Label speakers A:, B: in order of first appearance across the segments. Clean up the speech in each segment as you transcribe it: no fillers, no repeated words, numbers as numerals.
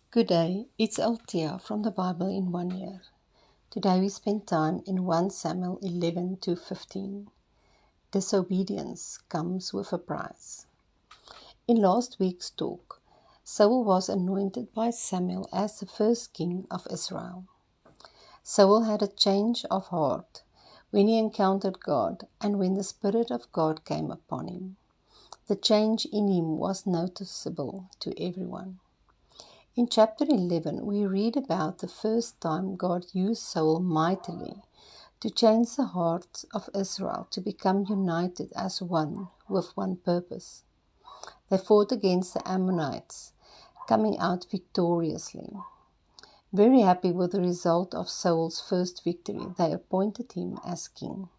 A: Good day, it's Althea from the Bible in 1 year. Today we spend time in 1 Samuel 11 to 15. Disobedience comes with a price. In last week's talk, Saul was anointed by Samuel as the first king of Israel. Saul had a change of heart when he encountered God and when the Spirit of God came upon him. The change in him was noticeable to everyone. In chapter 11, we read about the first time God used Saul mightily to change the hearts of Israel to become united as one with one purpose. They fought against the Ammonites, coming out victoriously. Very happy with the result of Saul's first victory, they appointed him as king.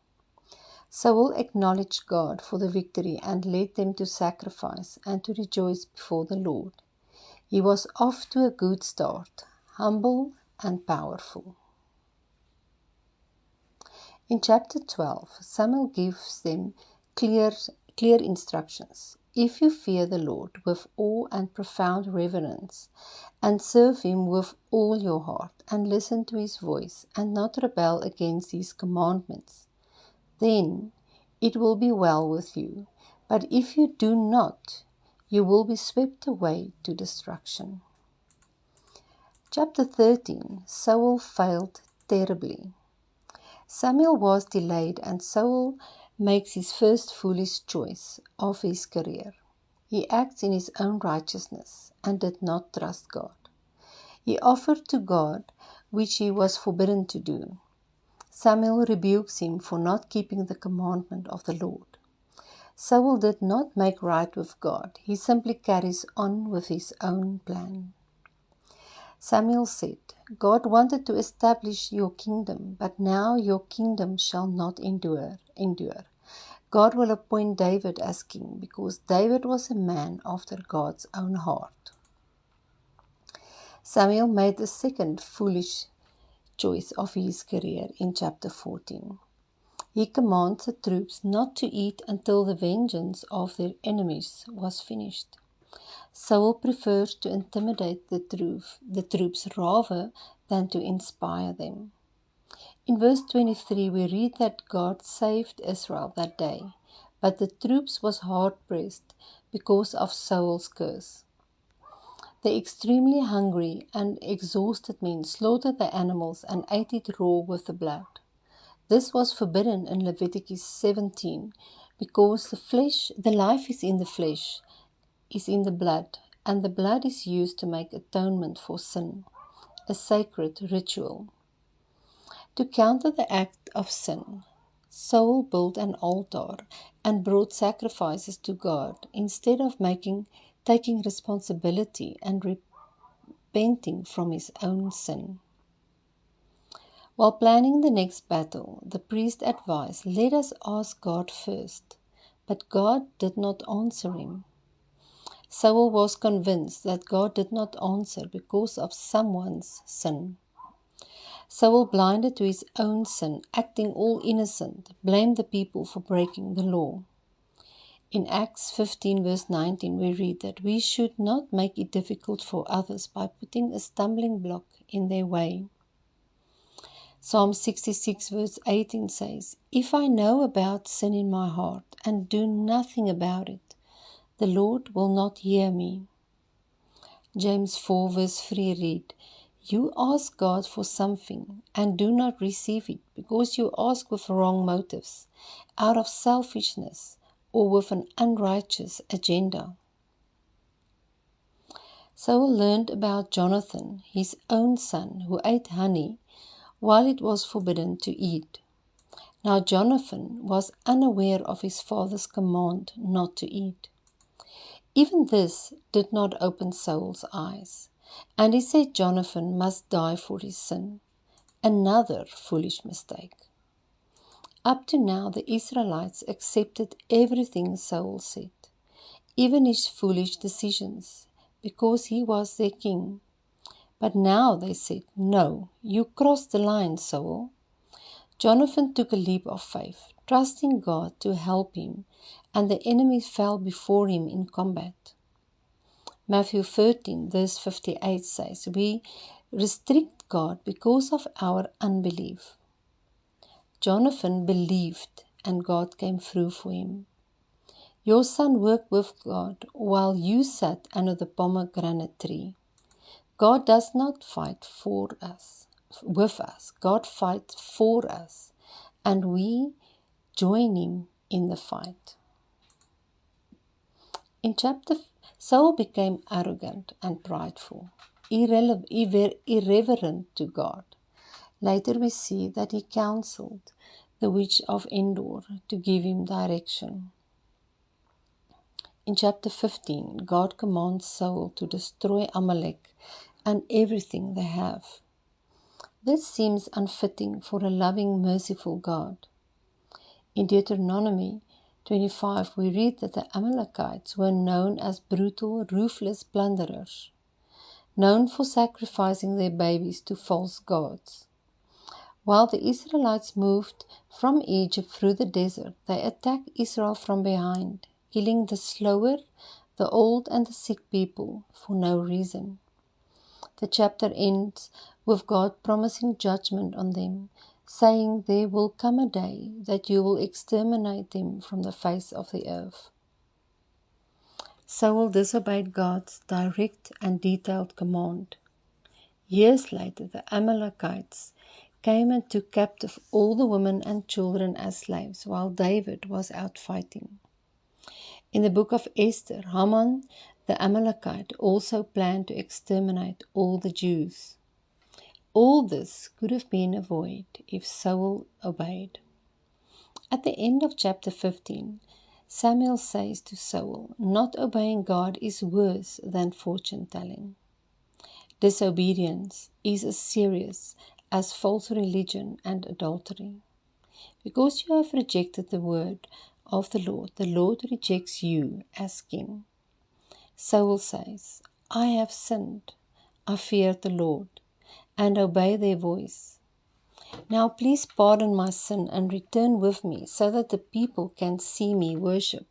A: Saul acknowledged God for the victory and led them to sacrifice and to rejoice before the Lord. He was off to a good start, humble and powerful. In chapter 12, Samuel gives them clear instructions. If you fear the Lord with awe and profound reverence, and serve him with all your heart, and listen to his voice, and not rebel against his commandments, then it will be well with you. But if you do not, you will be swept away to destruction. Chapter 13, Saul failed terribly. Samuel was delayed and Saul makes his first foolish choice of his career. He acts in his own righteousness and did not trust God. He offered to God which he was forbidden to do. Samuel rebukes him for not keeping the commandment of the Lord. Saul did not make right with God. He simply carries on with his own plan. Samuel said, God wanted to establish your kingdom, but now your kingdom shall not endure. God will appoint David as king, because David was a man after God's own heart. Samuel made the second foolish choice of his career in chapter 14. He commands the troops not to eat until the vengeance of their enemies was finished. Saul prefers to intimidate the troops rather than to inspire them. In verse 23 we read that God saved Israel that day, but the troops was hard-pressed because of Saul's curse. The extremely hungry and exhausted men slaughtered the animals and ate it raw with the blood. This was forbidden in Leviticus 17 because the life is in the flesh, is in the blood, and the blood is used to make atonement for sin, a sacred ritual. To counter the act of sin, Saul built an altar and brought sacrifices to God instead of taking responsibility and repenting from his own sin. While planning the next battle, the priest advised, let us ask God first, but God did not answer him. Saul was convinced that God did not answer because of someone's sin. Saul, blinded to his own sin, acting all innocent, blamed the people for breaking the law. In Acts 15 verse 19 we read that we should not make it difficult for others by putting a stumbling block in their way. Psalm 66 verse 18 says, if I know about sin in my heart and do nothing about it, the Lord will not hear me. James 4 verse 3 read, you ask God for something and do not receive it because you ask with wrong motives, out of selfishness or with an unrighteous agenda. Saul learned about Jonathan, his own son, who ate honey while it was forbidden to eat. Now Jonathan was unaware of his father's command not to eat. Even this did not open Saul's eyes, and he said Jonathan must die for his sin. Another foolish mistake. Up to now the Israelites accepted everything Saul said, even his foolish decisions, because he was their king. But now they said, no, you crossed the line, Saul. Jonathan took a leap of faith, trusting God to help him, and the enemy fell before him in combat. Matthew 13 verse 58 says, we restrict God because of our unbelief. Jonathan believed and God came through for him. Your son worked with God while you sat under the pomegranate tree. God does not fight with us. God fights for us, and we join him in the fight. In chapter, Saul became arrogant and prideful, irreverent to God. Later we see that he counseled the witch of Endor to give him direction. In chapter 15, God commands Saul to destroy Amalek and everything they have. This seems unfitting for a loving, merciful God. In Deuteronomy 25, we read that the Amalekites were known as brutal, ruthless plunderers, known for sacrificing their babies to false gods. While the Israelites moved from Egypt through the desert, they attacked Israel from behind, killing the slower, the old and the sick people for no reason. The chapter ends with God promising judgment on them, saying there will come a day that you will exterminate them from the face of the earth. Saul disobeyed God's direct and detailed command. Years later, the Amalekites came and took captive all the women and children as slaves, while David was out fighting. In the book of Esther, Haman the Amalekite also planned to exterminate all the Jews. All this could have been avoided if Saul obeyed. At the end of chapter 15, Samuel says to Saul, not obeying God is worse than fortune-telling. Disobedience is as serious as false religion and adultery. Because you have rejected the word of the Lord rejects you as king. Saul says, I have sinned. I fear the Lord and obey their voice. Now please pardon my sin and return with me so that the people can see me worship.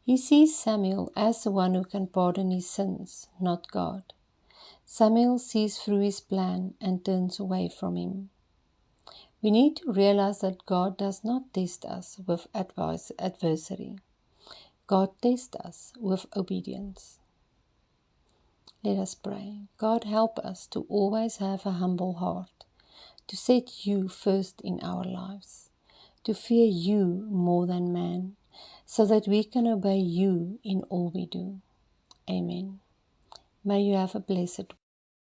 A: He sees Samuel as the one who can pardon his sins, not God. Samuel sees through his plan and turns away from him. We need to realize that God does not test us with adversary. God tests us with obedience. Let us pray. God, help us to always have a humble heart, to set you first in our lives, to fear you more than man, so that we can obey you in all we do. Amen. May you have a blessed